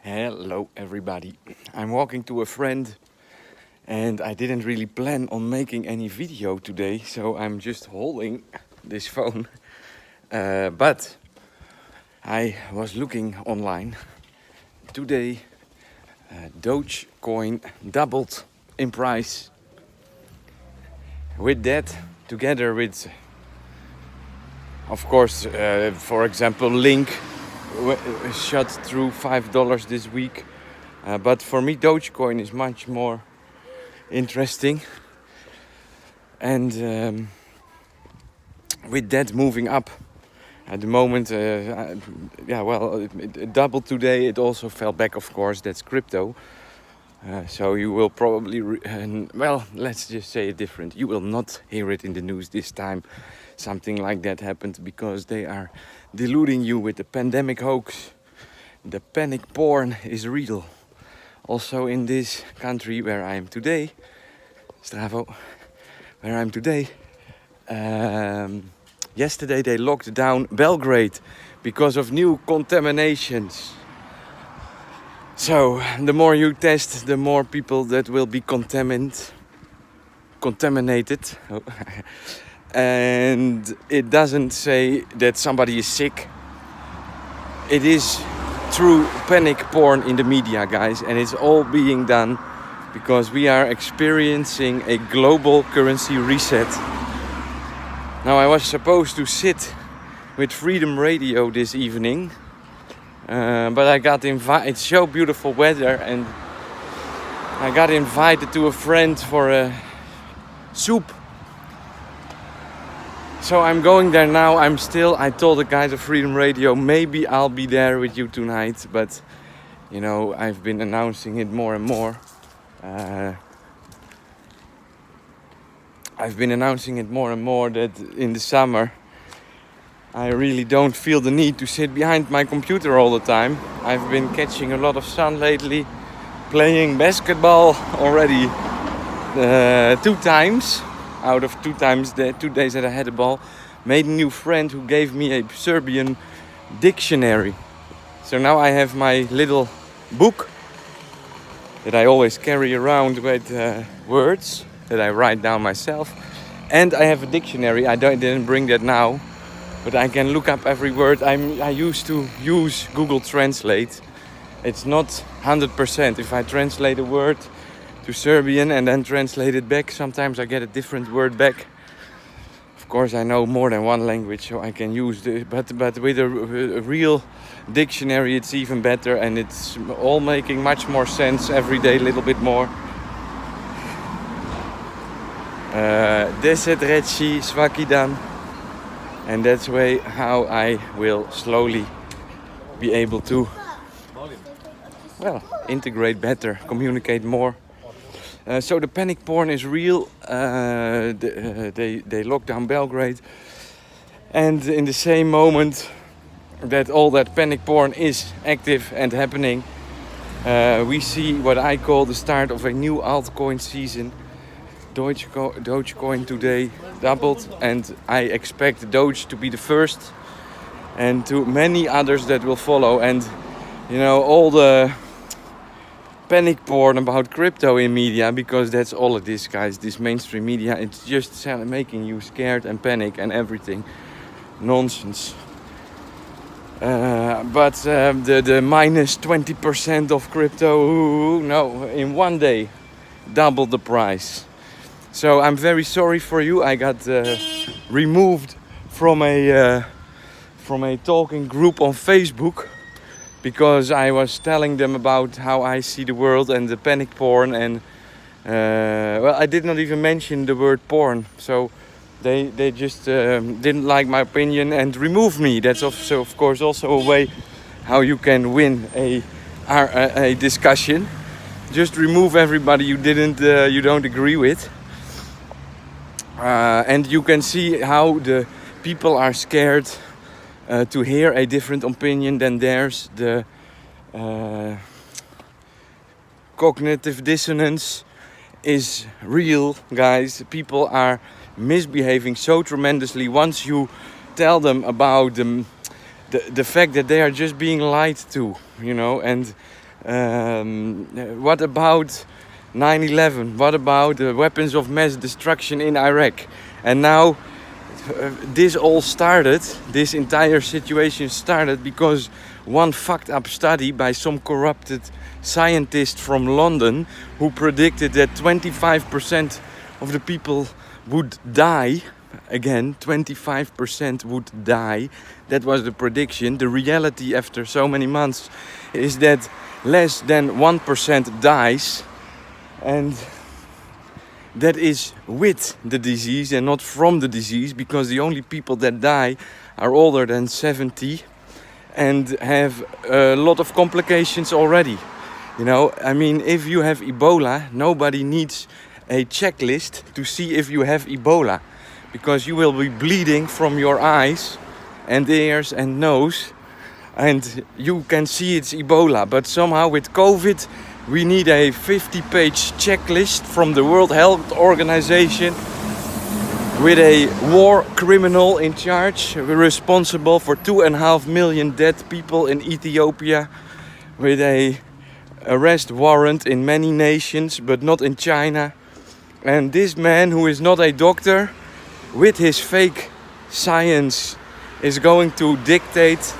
Hello everybody. I'm walking to a friend and I didn't really plan on making any video today, so I'm just holding this phone. But I was looking online. Today Dogecoin doubled in price. With that, together with, of course, for example, Link shot through $5 this week. But for me, Dogecoin is much more interesting. And with that moving up at the moment, it doubled today. It also fell back, of course. That's crypto. So you will probably, let's just say it different. You will not hear it in the news this time. Something like that happened because they are deluding you with the pandemic hoax. The panic porn is real. Also in this country where I am today, Stravo, where I'm today, yesterday they locked down Belgrade because of new contaminations. So the more you test, the more people that will be contaminated. And it doesn't say that somebody is sick. It is true panic porn in the media, guys, and it's all being done because we are experiencing a global currency reset. Now, I was supposed to sit with Freedom Radio this evening, but I got invited. It's so beautiful weather, and I got invited to a friend for a soup. So I'm going there now. I told the guys of Freedom Radio, maybe I'll be there with you tonight. But, you know, I've been announcing it more and more. That in the summer, I really don't feel the need to sit behind my computer all the time. I've been catching a lot of sun lately, playing basketball already 2 times. Out of 2 times, the 2 days that I had the ball, made a new friend who gave me a Serbian dictionary. So now I have my little book that I always carry around with words that I write down myself. And I have a dictionary. I didn't bring that now, but I can look up every word. I used to use Google Translate. It's not 100%. If I translate a word to Serbian and then translate it back, sometimes I get a different word back. Of course, I know more than one language, so I can use it. But with a real dictionary, it's even better, and it's all making much more sense every day, a little bit more. Deset reći svaki dan, and that's way how I will slowly be able to, integrate better, communicate more. So the panic porn is real. They locked down Belgrade, and in the same moment that all that panic porn is active and happening, we see what I call the start of a new altcoin season. Dogecoin today doubled, and I expect Doge to be the first, and to many others that will follow. And you know, all the panic porn about crypto in media, because that's all it is, guys. This mainstream media, it's just making you scared and panic and everything nonsense. But the minus 20% of crypto, in one day doubled the price. So I'm very sorry for you. I got removed from a talking group on Facebook, because I was telling them about how I see the world and the panic porn, and I did not even mention the word porn, so they just didn't like my opinion and removed me. That's also, of course, also a way how you can win a discussion. Just remove everybody you don't agree with, and you can see how the people are scared to hear a different opinion than theirs. The cognitive dissonance is real, guys. People are misbehaving so tremendously once you tell them about the fact that they are just being lied to, you know. And What about 9/11? What about the weapons of mass destruction in Iraq? And now this all started, this entire situation started because one fucked up study by some corrupted scientist from London who predicted that 25% of the people would die. Again, 25% would die. That was the prediction. The reality after so many months is that less than 1% dies, and that is with the disease and not from the disease, because the only people that die are older than 70 and have a lot of complications already. You know, I mean, if you have Ebola, nobody needs a checklist to see if you have Ebola, because you will be bleeding from your eyes and ears and nose, and you can see it's Ebola. But somehow with COVID, we need a 50-page checklist from the World Health Organization with a war criminal in charge, responsible for 2.5 million dead people in Ethiopia, with a arrest warrant in many nations, but not in China. And this man, who is not a doctor, with his fake science, is going to dictate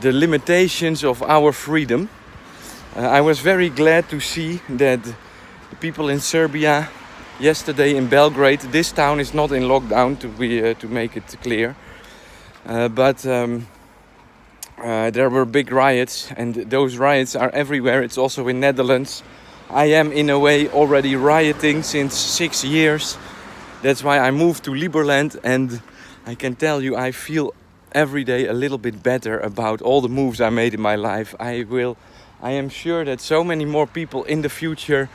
the limitations of our freedom. I was very glad to see that the people in Serbia yesterday in Belgrade, this town is not in lockdown, to make it clear, but there were big riots, and those riots are everywhere. It's also in Netherlands. I am in a way already rioting since 6 years. That's why I moved to Liberland, and I can tell you I feel every day a little bit better about all the moves I made in my life. I am sure that so many more people in the future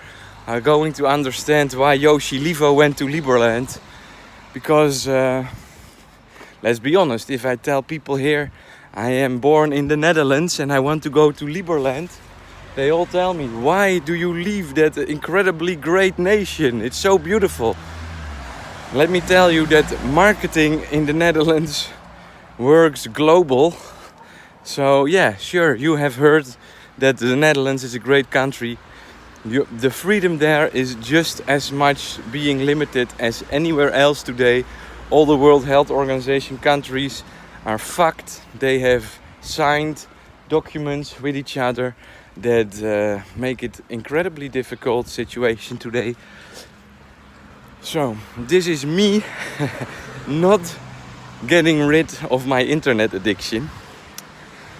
are going to understand why Yoshi Livo went to Liberland. Because, let's be honest, if I tell people here I am born in the Netherlands and I want to go to Liberland, they all tell me, why do you leave that incredibly great nation? It's so beautiful. Let me tell you that marketing in the Netherlands works global. So yeah, sure, you have heard that the Netherlands is a great country. The freedom there is just as much being limited as anywhere else today. All the World Health Organization countries are fucked. They have signed documents with each other that make it incredibly difficult situation today. So this is me not getting rid of my internet addiction.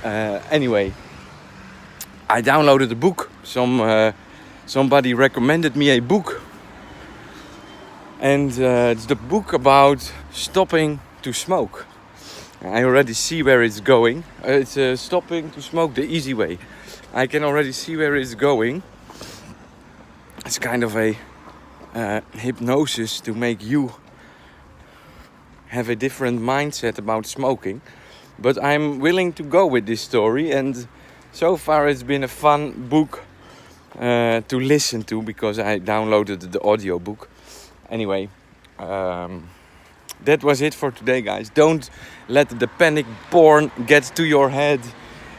Anyway, I downloaded a book. Somebody recommended me a book, and it's the book about stopping to smoke. I already see where it's going. It's stopping to smoke the easy way. I can already see where it's going. It's kind of a hypnosis to make you have a different mindset about smoking. But I'm willing to go with this story, and so far it's been a fun book to listen to, because I downloaded the audio book. Anyway, that was it for today, guys. Don't let the panic porn get to your head.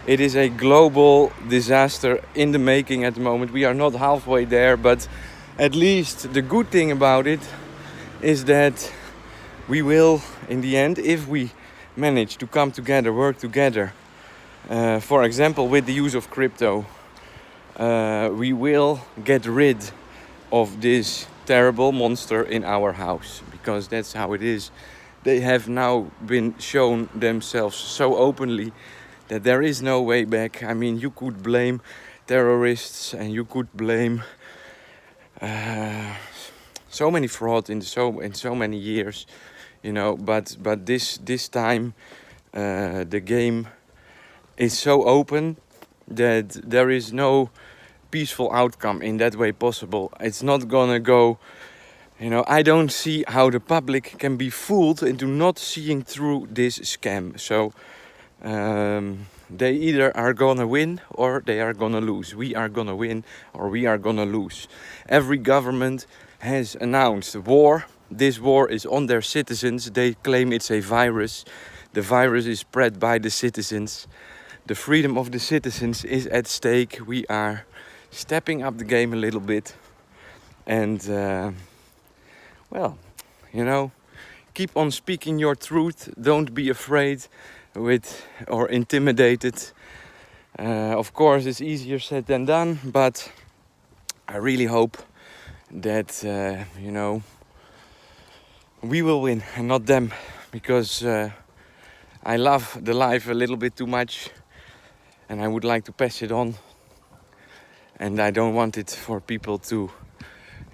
It is a global disaster in the making at the moment. We are not halfway there, but at least the good thing about it is that we will, in the end, if we manage to come together, work together, for example, with the use of crypto, we will get rid of this terrible monster in our house, because that's how it is. They have now been shown themselves so openly that there is no way back. I mean, you could blame terrorists and you could blame so many fraud in so many years, you know. But this time the game is so open that there is no peaceful outcome in that way possible. It's not gonna go, you know. I don't see how the public can be fooled into not seeing through this scam. So they either are gonna win or they are gonna lose. We are gonna win or we are gonna lose. Every government has announced war. This war is on their citizens. They claim it's a virus. The virus is spread by the citizens. the freedom of the citizens is at stake. We are stepping up the game a little bit. And, well, you know, keep on speaking your truth. Don't be afraid with or intimidated. Of course, it's easier said than done, but I really hope that, you know, we will win and not them, because I love the life a little bit too much and I would like to pass it on. And I don't want it for people to,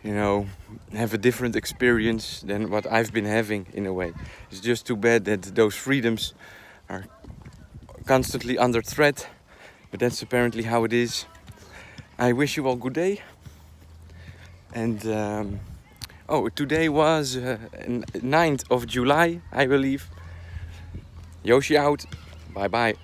you know, have a different experience than what I've been having in a way. It's just too bad that those freedoms are constantly under threat, but that's apparently how it is. I wish you all good day. And today was 9th of July, I believe. Yoshi out. Bye bye.